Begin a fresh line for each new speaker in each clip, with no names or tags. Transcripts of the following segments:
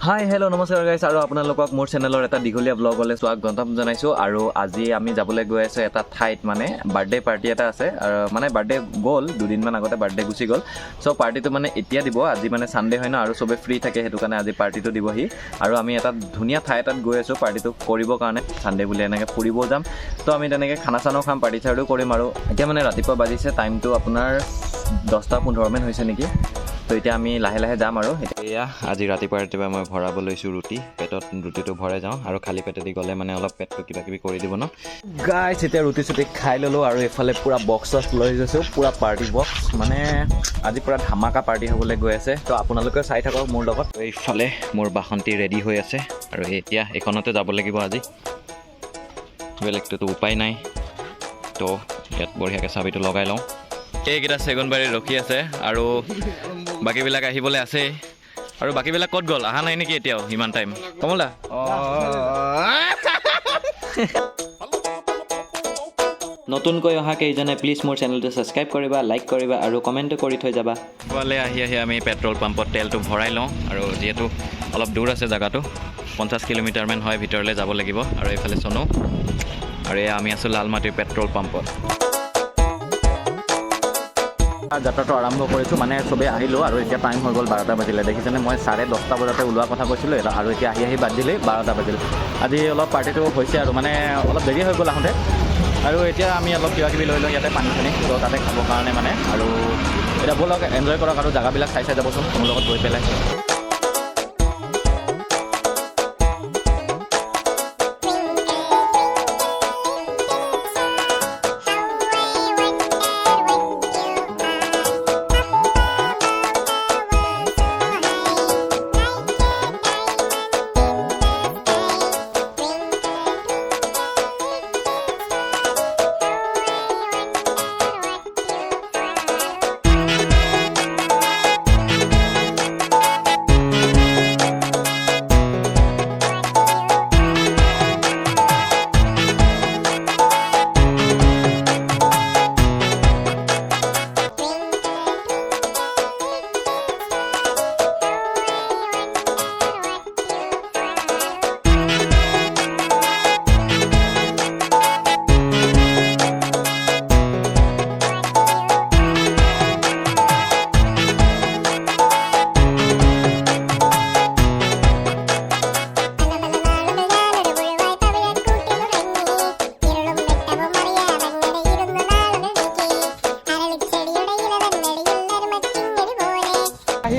Hi hello' নমস্কাৰ গাইছ আৰু আপোনালোকক মোৰ চেনেলৰ এটা দীঘলীয়া ব্লগলৈ স্বাগতম জনাইছোঁ। আৰু আজি আমি যাবলৈ গৈ আছোঁ এটা ঠাইত, মানে বাৰ্থডে পাৰ্টি এটা আছে। আৰু মানে বাৰ্থডে গ'ল, দুদিনমান আগতে বাৰ্থডে গুচি গ'ল। চ' পাৰ্টিটো মানে এতিয়া দিব, আজি মানে ছানডে হয় ন, আৰু চবেই ফ্ৰী থাকে, সেইটো কাৰণে আজি পাৰ্টিটো দিবহি। আৰু আমি এটা ধুনীয়া ঠাই এটাত গৈ আছোঁ পাৰ্টিটো কৰিবৰ কাৰণে, ছানডে বুলি এনেকৈ ফুৰিবও যাম। ত' আমি তেনেকৈ খানা চানাও খাম, পাৰ্টি চাৰ্টিও কৰিম। আৰু এতিয়া মানে ৰাতিপুৱা বাজিছে, টাইমটো আপোনাৰ 10:15 হৈছে নেকি। তো এতিয়া আমি লাহে লাহে যাম। আৰু এতিয়া আজি ৰাতিপুৱা মই ভৰাব লৈছোঁ ৰুটি, পেটত ৰুটিটো ভৰাই যাওঁ। আৰু খালী পেটেদি গ'লে মানে অলপ পেটটো কিবা কিবি কৰি দিব ন। গাইছ এতিয়া ৰুটি চুটি খাই ল'লোঁ, আৰু এইফালে পূৰা বক্স চক্স লৈ গৈছোঁ, পূৰা পাৰ্টি বক্স। মানে আজি পূৰা ধামাকা পাৰ্টি হ'বলৈ গৈ আছে। তো আপোনালোকে চাই থাকক মোৰ লগত। এইফালে মোৰ বাসন্তী ৰেডি হৈ আছে, আৰু এতিয়া এইখনতে যাব লাগিব আজি, বেলেগটোতো উপায় নাই। তো ইয়াত বঢ়িয়াকৈ চাবিটো লগাই লওঁ। এইকেইটা চেগুনবাৰী ৰখি আছে, আৰু বাকীবিলাক আহিবলৈ আছেই। আৰু বাকীবিলাক ক'ত গ'ল? অহা নাই নেকি এতিয়াও ইমান টাইম? কমলা নতুনকৈ অহা কেইজনে প্লিজ মোৰ চেনেলটো ছাবস্ক্ৰাইব কৰিবা, লাইক কৰিবা, আৰু কমেণ্টো কৰি থৈ যাবা। ইফালে আহি আমি পেট্ৰল পাম্পত তেলটো ভৰাই লওঁ। আৰু যিহেতু অলপ দূৰ আছে জেগাটো, 50 কিলোমিটাৰমান হয়, ভিতৰলৈ যাব লাগিব। আৰু এইফালে চনো, আৰু এয়া আমি আছোঁ লালমাটিৰ পেট্ৰল পাম্পত। যাত্ৰাটো আৰম্ভ কৰিছোঁ, মানে চবেই আহিলোঁ। আৰু এতিয়া টাইম হৈ গ'ল 12টা বাজিলে। দেখিছেনে, মই 10:30 বজাতে ওলোৱা কথা কৈছিলোঁ, আৰু এতিয়া আহি বাজিলেই 12টা বাজিল। আজি অলপ পাৰ্টিটো হৈছে, আৰু মানে অলপ দেৰি হৈ গ'ল আহোঁতে। আৰু এতিয়া আমি অলপ কিবা কিবি লৈ লওঁ ইয়াতে, পানী চানী তো তাতে খাবৰ কাৰণে মানে। আৰু এতিয়া ব'লক এনজয় কৰক, আৰু জেগাবিলাক চাই যাবচোন মোৰ লগত গৈ পেলাই।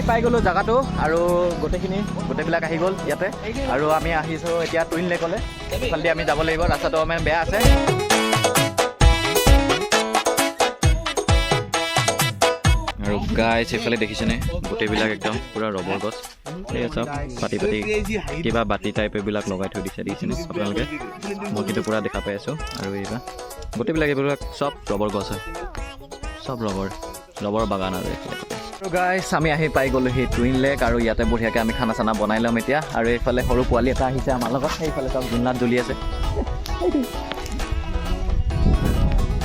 পাই গ'লোঁ জেগাটো, আৰু গোটেইবিলাক আহি গ'ল ইয়াতে। আৰু আমি আহিছোঁ এতিয়া টুইন লেকলৈ। এইফালেদি আমি যাব লাগিব, ৰাস্তাটো মানে বেয়া আছে। আৰু গাইছ এইফালে দেখিছেনে, গোটেইবিলাক একদম পূৰা ৰবৰ গছ। এই চব পাতি কিবা বাতি টাইপ এইবিলাক লগাই থৈ দিছে, দেখিছেনে আপোনালোকে? মই কিন্তু পূৰা দেখা পাই আছোঁ। আৰু গোটেইবিলাক এইবিলাক চব ৰবৰ গছ হয়, চব ৰবৰ বাগান। আৰু গাইছ আমি আহি পাই গ'লোঁ সেই টুইন লেক, আৰু ইয়াতে বঢ়িয়াকৈ আমি খানা চানা বনাই ল'ম এতিয়া। আৰু এইফালে সৰু পোৱালি এটা আহিছে আমাৰ লগত, সেইফালে চব জোলনাত জ্বলি আছে।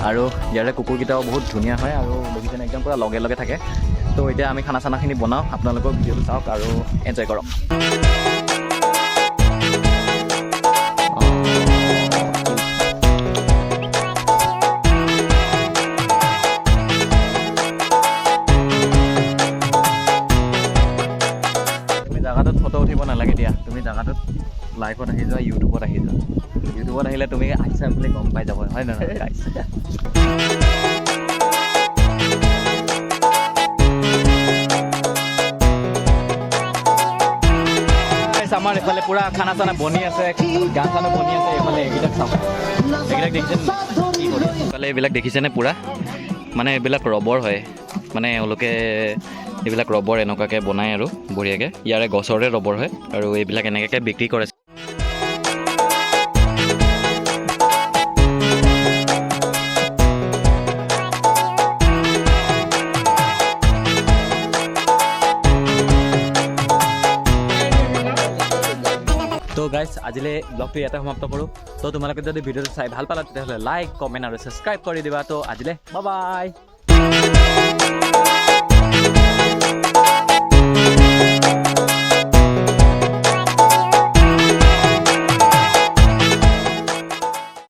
আৰু ইয়াৰে কুকুৰকেইটাও বহুত ধুনীয়া হয়, আৰু দেখিছেনে একদম পূৰা লগে লগে থাকে। তো এতিয়া আমি খানা চানাখিনি বনাওঁ, আপোনালোকক ভিডিঅ'টো চাওক আৰু এনজয় কৰক। জেগাটোত ফটো উঠিব নালাগে দিয়া, তুমি জেগাটোত লাইভত আহি যোৱা, ইউটিউবত আহি যোৱা। ইউটিউবত আহিলে তুমি আহিছা বুলি গম পাই যাব, হয় নহয়? আমাৰ এইফালে পূৰা খানা চানা বনি আছে, গান চানো বনি আছে। এইফালে এইবিলাক চাওক, এইবিলাক দেখিছেনে কি কৰি এইফালে এইবিলাক দেখিছেনে? পূৰা মানে এইবিলাক ৰবৰ হয়, মানে এওঁলোকে এইবিলাক ৰবৰ এনেকুৱাকৈ বনায় আৰু বঢ়িয়াকৈ। ইয়াৰে গছৰে ৰবৰ হয়, আৰু এইবিলাক এনেকৈ বিক্ৰী কৰে। তো গাইজ আজিলৈ ব্লগটো ইয়াতে সমাপ্ত কৰোঁ। তো তোমালোকে যদি ভিডিঅ'টো চাই ভাল পালা তেতিয়াহ'লে লাইক, কমেণ্ট আৰু ছাবস্ক্ৰাইব কৰি দিবা। তো আজিলৈ বাই বাই।